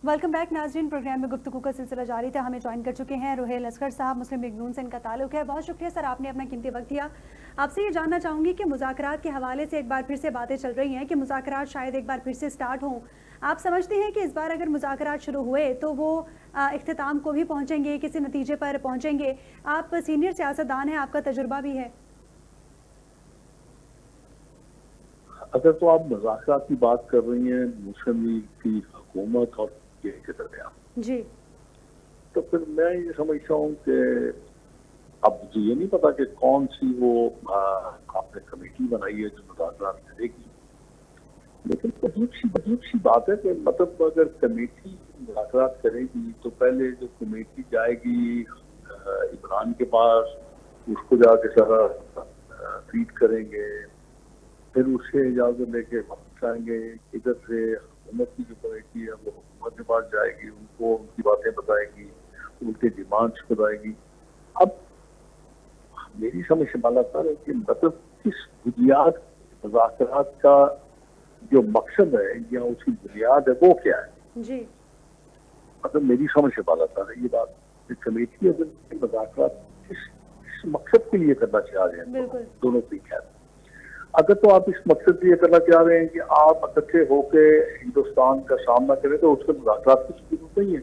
Welcome back नाजरीन। Programme में गुफ्तगू का सिलसिला जारी था। हमें ज्वाइन कर चुके हैं रुहेल असगर साहब। मुस्लिम लीग नून से इनका ताल्लुक है। बहुत शुक्रिया सर, आपने अपना कीमती वक्त दिया। आपसे ये जानना चाहूँगी कि मुज़ाकरात के हवाले से एक बार फिर से बातें चल रही हैं कि मुज़ाकरात शायद एक बार फिर से स्टार्ट हों। आप समझते हैं कि इस बार अगर मुज़ाकरात शुरू हुए तो वो इख्तिताम को भी पहुँचेंगे, किसी नतीजे पर पहुँचेंगे? आप सीनियर सियासतदान हैं, आपका तजुर्बा भी है। अगर तो आप मुज़ाकरात की बात कर रही हैं मुस्लिम लीग की हुकूमत और के दरमियान, जी तो फिर मैं ये समझता हूँ कि अब मुझे ये नहीं पता कि कौन सी वो आपने कमेटी बनाई है जो मुज़ाकरात करेगी, लेकिन अजीब सी बात है कि मतलब अगर कमेटी मुज़ाकरात करेगी तो पहले जो कमेटी जाएगी इमरान के पास, उसको जाके सारा ट्रीट करेंगे, फिर उससे इजाजत लेके वापस आएंगे। इधर से हुकूमत की जो कमेटी है वो हुकूमत के पास जाएगी, उनको उनकी बातें बताएगी, उनके डिमांड्स बताएगी। अब मेरी समझ से बाला है कि मतलब किस बुनियाद मुज़ाकरात का जो मकसद है या उसकी बुनियाद है वो क्या है। जी मतलब मेरी समझ से बाला है ये बात कि कमेटी अगर मुज़ाकरात किस मकसद के लिए करना चाह रहे हैं तो दोनों ठीक है। अगर तो आप इस मकसद के लिए करना चाह रहे हैं कि आप इकट्ठे होकर हिंदुस्तान का सामना करें तो उसके मुज़ाकरात की जरूरत नहीं है।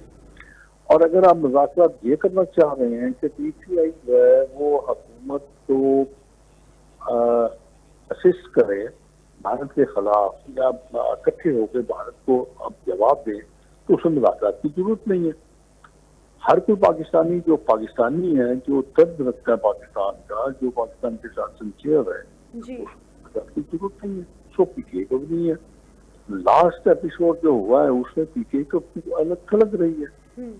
और अगर आप मुज़ाकरात ये करना चाह रहे हैं कि पीटीआई जो है वो हुकूमत को असिस्ट करे भारत के खिलाफ या इकट्ठे होकर भारत को अब जवाब दें, तो उसमें मुज़ाकरात की जरूरत नहीं है। हर कोई पाकिस्तानी जो पाकिस्तानी है, जो दर्द रखता है पाकिस्तान का, जो पाकिस्तान के साथ सिंसियर है, की जरूरत नहीं है। सो पीटीआई को भी नहीं है। लास्ट एपिसोड जो हुआ है उसमें पीटीआई को अलग थलग रही है।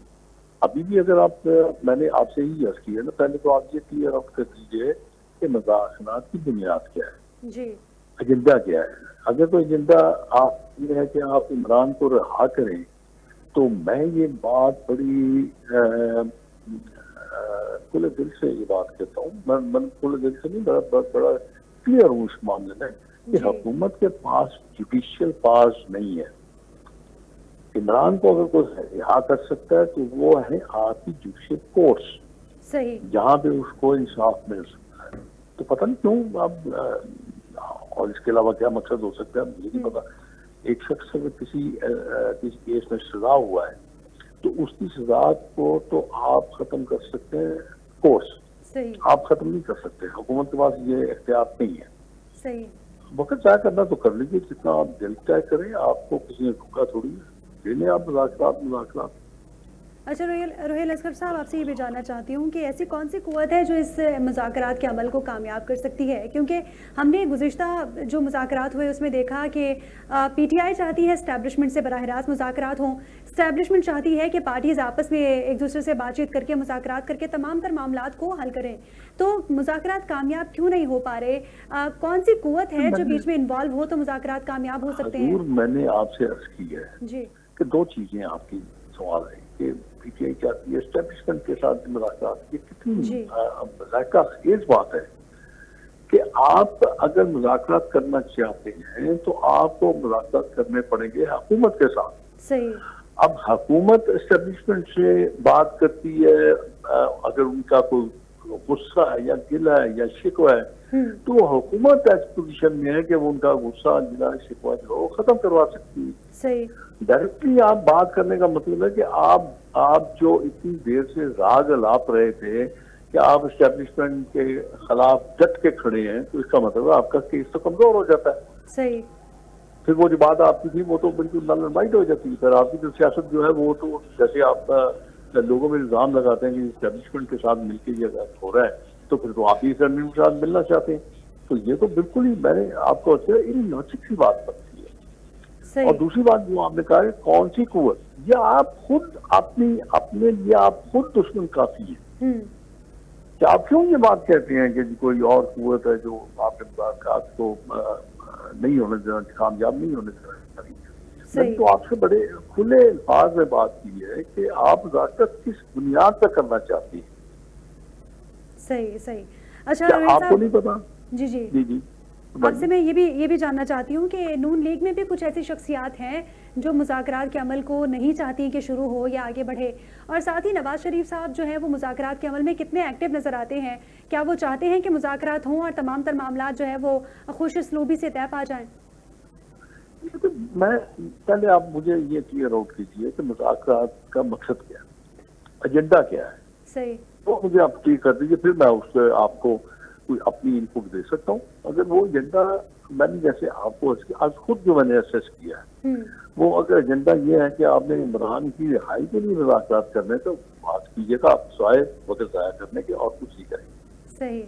अभी भी अगर आप, मैंने आपसे ही अर्ज किया ना, पहले तो आप ये क्लियर आउट कर दीजिए कि मुज़ाकरात की बुनियाद क्या है जी, एजेंडा क्या है। अगर तो एजेंडा आप ये है कि आप इमरान को रिहा करें, तो मैं ये बात बड़ी खुले दिल से ये बात कहता हूँ, मैं खुले दिल से नहीं, बड़ा क्लियर हूँ इस मामले में कि हुकूमत के पास जुडिशियल पावर्स नहीं है। इमरान को अगर कोई रिहा कर सकता है तो वो है आपकी जुडिशियल कोर्ट्स, सही, जहाँ पे उसको इंसाफ मिल सकता है। तो पता नहीं क्यों अब और इसके अलावा क्या मकसद हो सकता है मुझे नहीं पता। एक शख्स अगर किसी केस में सजा हुआ है तो उसकी सजा को तो आप खत्म कर सकते हैं कोर्ट्स, सही, आप खत्म नहीं कर सकते। हुकूमत के पास ये इख्तियार नहीं है। सही, वक्त तय करना तो कर लीजिए, जितना आप दिल तय करें, आपको किसी ने रोका थोड़ी है। लेने आप मुज़ाकरात। अच्छा रुहेल असगर साहब, आपसे ये भी जानना चाहती हूँ कि ऐसी कौन सी कुव्वत है जो इस मुज़ाकरात के अमल को कामयाब कर सकती है? क्योंकि हमने गुज़िश्ता जो मुज़ाकरात हुए उसमें देखा कि पीटीआई चाहती है इस्टेब्लिशमेंट से बराह रास्त मुज़ाकरात हों, इस्टेब्लिशमेंट चाहती है कि पार्टीज़ आपस में एक दूसरे से बातचीत करके मुज़ाकरात करके तमाम तर मामलात को हल करें। तो मुज़ाकरात कामयाब क्यों नहीं हो पा रहे? कौन सी कुव्वत है जो बीच में इन्वॉल्व हो तो मुज़ाकरात कामयाब हो सकते हैं? मैंने आपसे अर्ज की है जी कि दो चीजें आपकी सवाल है कि पीटीआई चाहती है एस्टेब्लिशमेंट के साथ मुलाकात की। कितनी जायका खेज बात है कि आप अगर मुलाकात करना चाहते हैं तो आपको मुलाकात करने पड़ेंगे हुकूमत के साथ। सही, अब हुकूमत एस्टेब्लिशमेंट से बात करती है, अगर उनका कोई गुस्सा है या गिला है या शिकवा है तो हुकूमत इस पोजीशन में है कि वो उनका गुस्सा गिला शिकवा जो वो खत्म करवा सकती है। सही, डायरेक्टली आप बात करने का मतलब है कि आप जो इतनी देर से राग अलाप रहे थे कि आप एस्टेब्लिशमेंट के खिलाफ डट के खड़े हैं, तो इसका मतलब है आपका केस तो कमजोर हो जाता है। सही, फिर वो जो बात आपकी थी वो तो बिल्कुल नल एंड वाइट हो जाती है। फिर आपकी जो सियासत जो है वो तो जैसे आप लोगों में इल्जाम लगाते हैं कि एस्टेब्लिशमेंट के साथ मिलकर ये हो रहा है, तो फिर तो आप ही एस्टेब्लिशमेंट के साथ मिलना चाहते हैं। तो ये तो बिल्कुल ही मैंने आपको लॉजिक सी बात बनती है। और दूसरी बात जो आपने कहा है कौन सी कुव्वत, या आप खुद अपने लिए आप खुद दुश्मन काफी है। क्या आप क्यों ये बात कहते हैं कि कोई और कुव्वत है जो आपके मुलाकात को नहीं होने देना, कामयाब नहीं होने देना? मैंने तो आपसे बड़े खुले अल्फाज में बात की है कि आप मुज़ाकरात किस बुनियाद पर करना चाहती हैं। सही सही। अच्छा, आपको नहीं पता? जी जी जी जी। आपसे मैं ये भी जानना चाहती हूँ कि नून लीग में भी कुछ ऐसी शख्सियात हैं जो मुज़ाकरात के अमल को नहीं चाहती कि शुरू हो या आगे बढ़े, और साथ ही नवाज शरीफ साहब जो है वो मुज़ाकरात के अमल में कितने एक्टिव नज़र आते हैं? क्या वो चाहते हैं कि मुज़ाकरात हों और तमाम तर मामला जो है वो खुश उसलूबी से तय पा जाएं? तो मैं पहले आप मुझे ये क्लियर आउट कीजिए कि मुज़ाकरात का मकसद क्या है, एजेंडा क्या है। सही। तो मुझे आप क्लियर कर दीजिए, फिर मैं उससे आपको कोई अपनी इनपुट दे सकता हूँ। अगर वो एजेंडा मैंने जैसे आपको आज खुद जो मैंने असेस किया है, वो अगर एजेंडा ये है कि आपने इमरान की रिहाई के लिए मुज़ाकरात करने, तो बात कीजिएगा आप सवाए वक्त ज़ाया करने के और कुछ ही करेंगे। सही।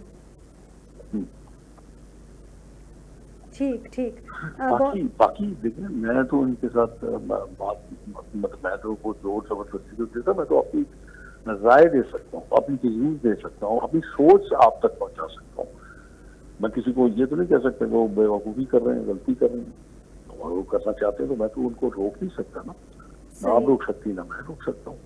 ठीक ठीक। बाकी देखिए, मैं तो इनके साथ बात मतलब मैं तो वो जोर जबरदस्ती तो देता, मैं तो अपनी राय दे सकता हूँ, अपनी तजवीज़ दे सकता हूँ, अपनी सोच आप तक पहुँचा सकता हूँ। मैं किसी को ये तो नहीं कह सकता वो बेवकूफ़ी कर रहे हैं, गलती कर रहे हैं, और वो करना चाहते हैं तो मैं तो उनको रोक नहीं सकता ना। ना आप रोक सकती ना मैं रोक सकता हूँ।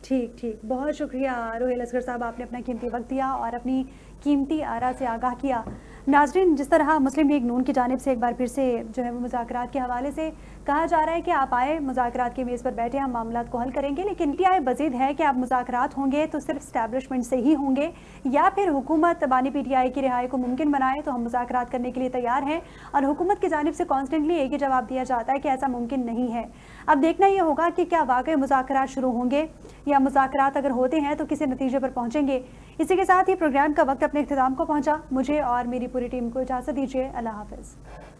ठीक ठीक, बहुत शुक्रिया रोहेल असगर साहब, आपने अपना कीमती वक्त दिया और अपनी कीमती आरा से आगाह किया। नाजरीन, जिस तरह मुस्लिम लीग नून की जानिब से एक बार फिर से जो है वो मुज़ाकरात के हवाले से कहा जा रहा है कि आप आए, मुज़ाकरात की मेज़ पर बैठे, हम मामला को हल करेंगे, लेकिन इंतहा मज़ीद है कि आप मुज़ाकरात होंगे तो सिर्फ स्टैब्लिशमेंट से ही होंगे, या फिर हुकूमत बानी PTI की रिहाई को मुमकिन बनाए तो हम मुज़ाकरात करने के लिए तैयार हैं। और हुकूमत की जानिब से कॉन्स्टेंटली एक ही जवाब दिया जाता है कि ऐसा मुमकिन नहीं है। अब देखना ये होगा कि क्या वाकई मुज़ाकरात शुरू होंगे, या मुज़ाकरात अगर होते हैं तो किसी नतीजे पर पहुँचेंगे। इसी के साथ ही प्रोग्राम का वक्त अपने इख्तिताम को पहुँचा। मुझे और मेरी पूरी टीम को इजाज़त दीजिए। अल्लाह हाफ़िज़।